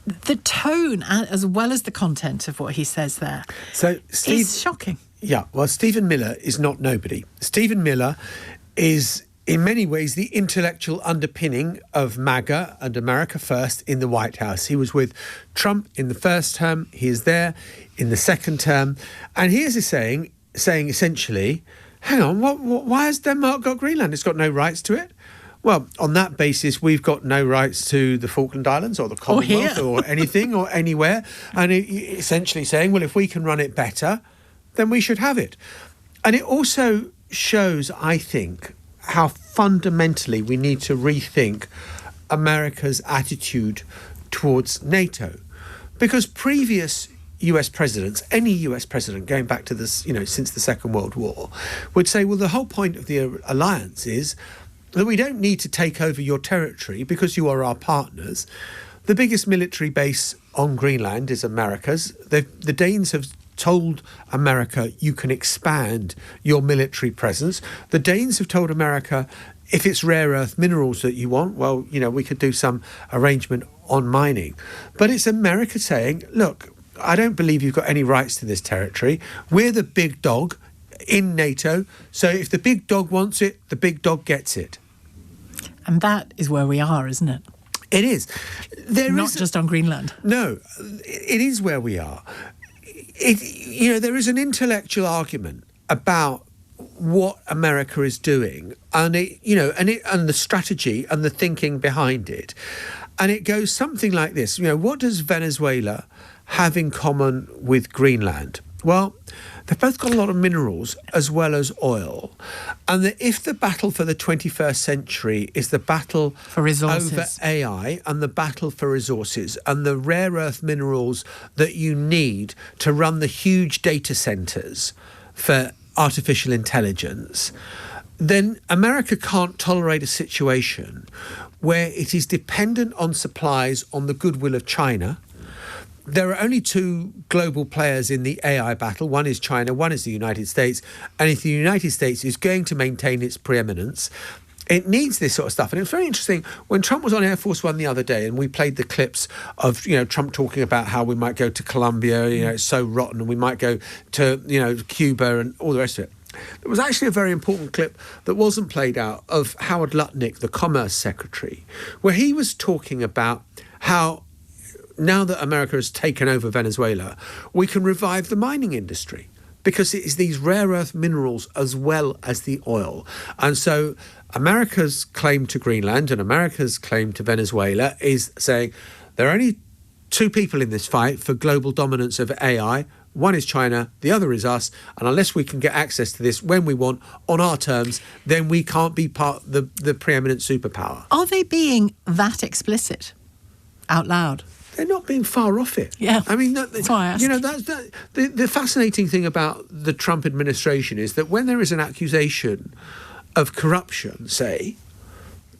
The tone, as well as the content of what he says there, is shocking. Yeah, well, Stephen Miller is not nobody. Stephen Miller is, in many ways, the intellectual underpinning of MAGA and America First in the White House. He was with Trump in the first term. He is there in the second term. And he is saying essentially, hang on, why has Denmark got Greenland? It's got no rights to it. Well, on that basis, we've got no rights to the Falkland Islands or the Commonwealth or anything or anywhere. And essentially saying, well, if we can run it better, then we should have it. And it also shows, I think, how fundamentally we need to rethink America's attitude towards NATO. Because previous US presidents, any US president going back to this, since the Second World War, would say, well, the whole point of the alliance is that we don't need to take over your territory because you are our partners. The biggest military base on Greenland is America's. The Danes have told America you can expand your military presence. The Danes have told America if it's rare earth minerals that you want, well, we could do some arrangement on mining. But it's America saying, look, I don't believe you've got any rights to this territory. We're the big dog in NATO. So if the big dog wants it, the big dog gets it. And that is where we are, isn't it? It is. Not just on Greenland. No, it is where we are. There is an intellectual argument about what America is doing, and and the strategy and the thinking behind it, and it goes something like this. What does Venezuela have in common with Greenland? Well, they've both got a lot of minerals as well as oil, and that if the battle for the 21st century is the battle for resources over AI and the battle for resources and the rare earth minerals that you need to run the huge data centers for artificial intelligence, then America can't tolerate a situation where it is dependent on supplies on the goodwill of China. There are only two global players in the AI battle. One is China, one is the United States. And if the United States is going to maintain its preeminence, it needs this sort of stuff. And it was very interesting when Trump was on Air Force One the other day and we played the clips of, Trump talking about how we might go to Colombia, it's so rotten, and we might go to, Cuba and all the rest of it. There was actually a very important clip that wasn't played out of Howard Lutnick, the Commerce Secretary, where he was talking about how now that America has taken over Venezuela, we can revive the mining industry because it is these rare earth minerals as well as the oil. And so America's claim to Greenland and America's claim to Venezuela is saying there are only two people in this fight for global dominance of AI. One is China, the other is us. And unless we can get access to this when we want, on our terms, then we can't be part of the preeminent superpower. Are they being that explicit out loud? They're not being far off it. Yeah, I mean, that's why I asked. The fascinating thing about the Trump administration is that when there is an accusation of corruption, say,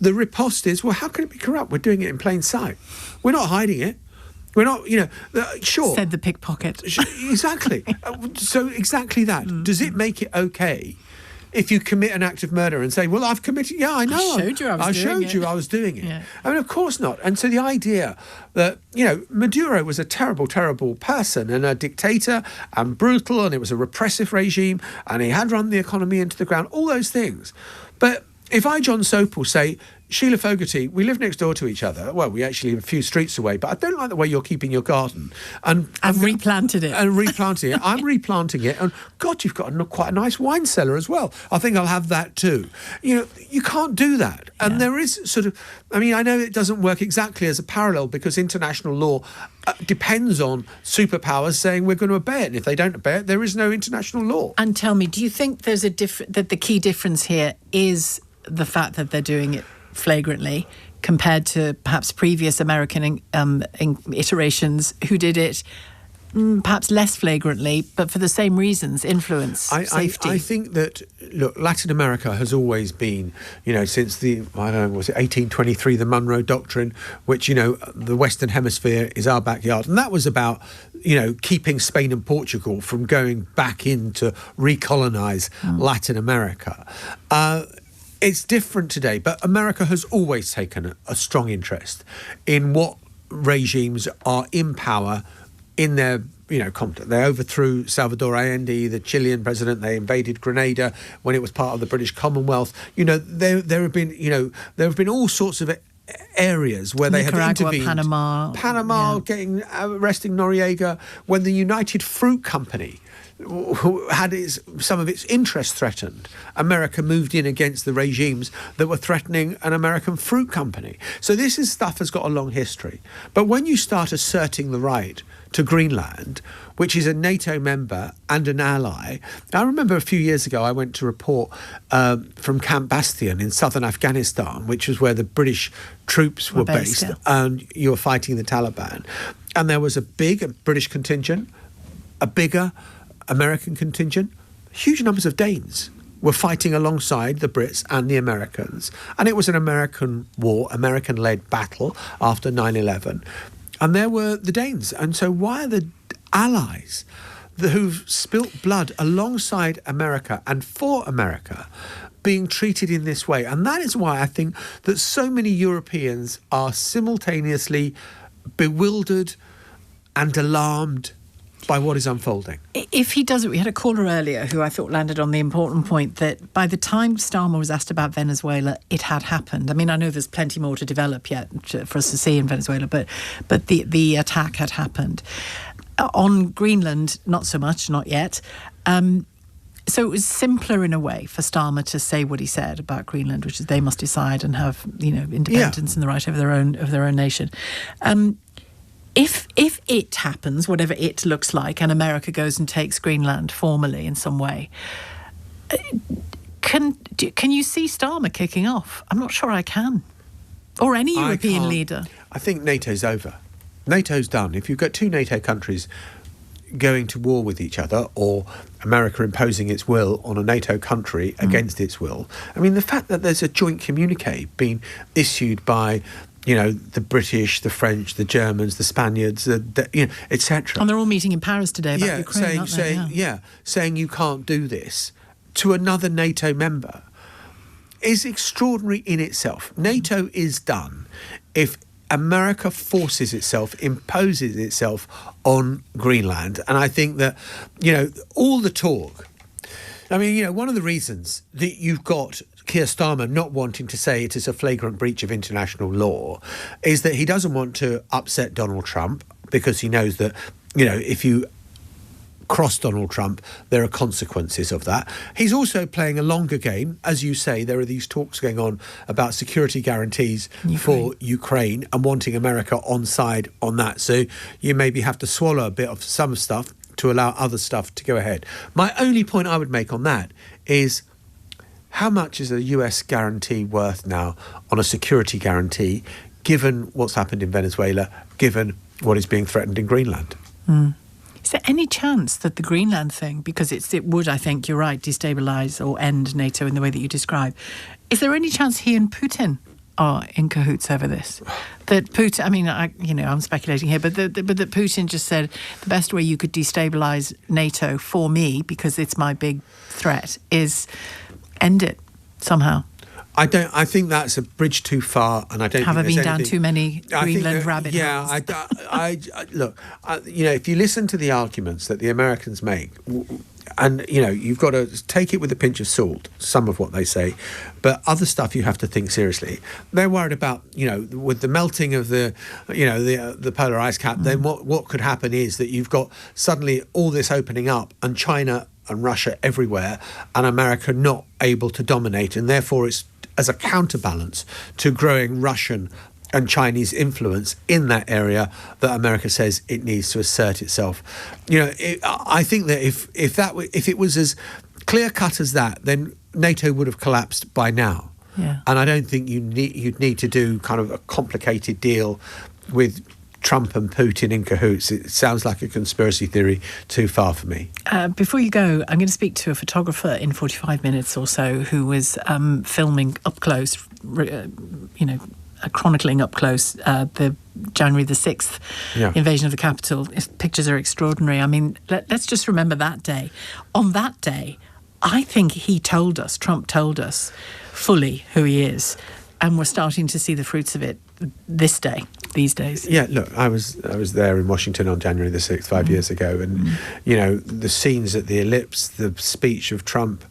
the riposte is, well, how can it be corrupt? We're doing it in plain sight. We're not hiding it. We're not, sure. Said the pickpocket. Exactly. So exactly that. Does it make it okay if you commit an act of murder and say, well, I've committed, I know. I showed you I was doing it. Yeah. I mean, of course not. And so the idea that, Maduro was a terrible, terrible person and a dictator and brutal, and it was a repressive regime and he had run the economy into the ground, all those things. But if I, Jon Sopel, say, Shelagh Fogarty, we live next door to each other. Well, we actually live a few streets away, but I don't like the way you're keeping your garden. And I've replanted it. And replanting it. I'm replanting it. And God, you've got quite a nice wine cellar as well. I think I'll have that too. You can't do that. And there is sort of, I know it doesn't work exactly as a parallel because international law depends on superpowers saying we're going to obey it. And if they don't obey it, there is no international law. And tell me, do you think there's that the key difference here is the fact that they're doing it flagrantly compared to perhaps previous American iterations who did it perhaps less flagrantly, but for the same reasons, influence, safety? I think that, look, Latin America has always been, since was it 1823, the Monroe Doctrine, which, the Western Hemisphere is our backyard. And that was about, keeping Spain and Portugal from going back in to recolonize Latin America. It's different today, but America has always taken a strong interest in what regimes are in power in their, they overthrew Salvador Allende, the Chilean president. They invaded Grenada when it was part of the British Commonwealth. There have been all sorts of areas where they have intervened. Panama, arresting Noriega. When the United Fruit Company who had some of its interests threatened, America moved in against the regimes that were threatening an American fruit company. So this stuff has got a long history. But when you start asserting the right to Greenland, which is a NATO member and an ally. I remember a few years ago I went to report from Camp Bastion in southern Afghanistan, which was where the British troops were based, and you were fighting the Taliban. And there was a big British contingent, a bigger American contingent, huge numbers of Danes were fighting alongside the Brits and the Americans. And it was an American war, American-led battle after 9/11. And there were the Danes. And so why are the allies who've spilt blood alongside America and for America being treated in this way? And that is why I think that so many Europeans are simultaneously bewildered and alarmed by what is unfolding. If he does it, we had a caller earlier who I thought landed on the important point that by the time Starmer was asked about Venezuela, it had happened. I mean, I know there's plenty more to develop yet for us to see in Venezuela, but the attack had happened. On Greenland, not so much, not yet. So it was simpler in a way for Starmer to say what he said about Greenland, which is they must decide and have, independence and the right over their own nation. If it happens, whatever it looks like, and America goes and takes Greenland formally in some way, can you see Starmer kicking off? I'm not sure I can. Or any European leader. I think NATO's over. NATO's done. If you've got two NATO countries going to war with each other, or America imposing its will on a NATO country against its will, I mean, the fact that there's a joint communique being issued by the British, the French, the Germans, the Spaniards, etc. And they're all meeting in Paris today about Ukraine, aren't they? Saying you can't do this to another NATO member is extraordinary in itself. NATO is done if America forces itself, imposes itself on Greenland. And I think that, all the talk, I mean, one of the reasons that you've got Keir Starmer not wanting to say it is a flagrant breach of international law is that he doesn't want to upset Donald Trump, because he knows that, if you cross Donald Trump, there are consequences of that. He's also playing a longer game. As you say, there are these talks going on about security guarantees for Ukraine and wanting America on side on that. So you maybe have to swallow a bit of some stuff to allow other stuff to go ahead. My only point I would make on that is, how much is a US guarantee worth now on a security guarantee, given what's happened in Venezuela, given what is being threatened in Greenland? Is there any chance that the Greenland thing, because it would, I think, you're right, destabilise or end NATO in the way that you describe, is there any chance he and Putin are in cahoots over this? That Putin, I mean, I'm speculating here, but that Putin just said the best way you could destabilise NATO for me, because it's my big threat, is end it somehow. I think that's a bridge too far, and I don't. Have I think been down too many Greenland rabbit holes? I look. If you listen to the arguments that the Americans make, and you've got to take it with a pinch of salt, some of what they say, but other stuff you have to think seriously. They're worried about, with the melting of the polar ice cap. Then what could happen is that you've got suddenly all this opening up, and China and Russia everywhere, and America not able to dominate, and therefore it's as a counterbalance to growing Russian and Chinese influence in that area that America says it needs to assert itself. I think that if it was as clear cut as that, then NATO would have collapsed by now. Yeah. And I don't think you'd need to do kind of a complicated deal with Trump and Putin in cahoots. It sounds like a conspiracy theory too far for me. Before you go, I'm going to speak to a photographer in 45 minutes or so who was filming up close, chronicling up close the January the 6th invasion of the Capitol. His pictures are extraordinary. I mean, let's just remember that day. On that day, I think Trump told us fully who he is, and we're starting to see the fruits of it this day. these days. Yeah, look, I was there in Washington on January the 6th, 5 years ago, and the scenes at the Ellipse, the speech of Trump.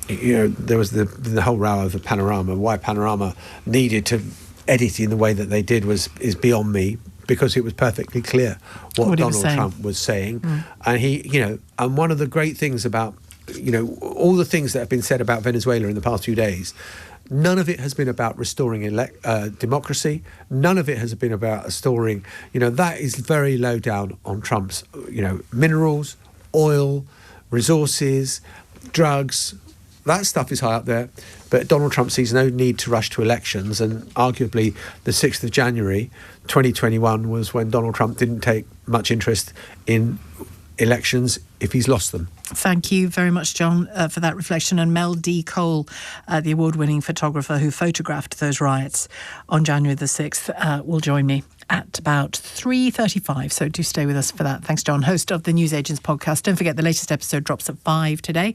There was the whole row over Panorama. Why Panorama needed to edit in the way that they did is beyond me, because it was perfectly clear what Donald Trump was saying. And and one of the great things about, all the things that have been said about Venezuela in the past few days, none of it has been about restoring democracy. None of it has been about restoring, that is very low down on Trump's, minerals, oil, resources, drugs. That stuff is high up there. But Donald Trump sees no need to rush to elections. And arguably the 6th of January 2021 was when Donald Trump didn't take much interest in elections if he's lost them. Thank you very much, John, for that reflection. And Mel D. Cole, the award-winning photographer who photographed those riots on January the 6th, will join me at about 3:35. So do stay with us for that. Thanks, John. Host of the News Agents podcast. Don't forget the latest episode drops at 5 today.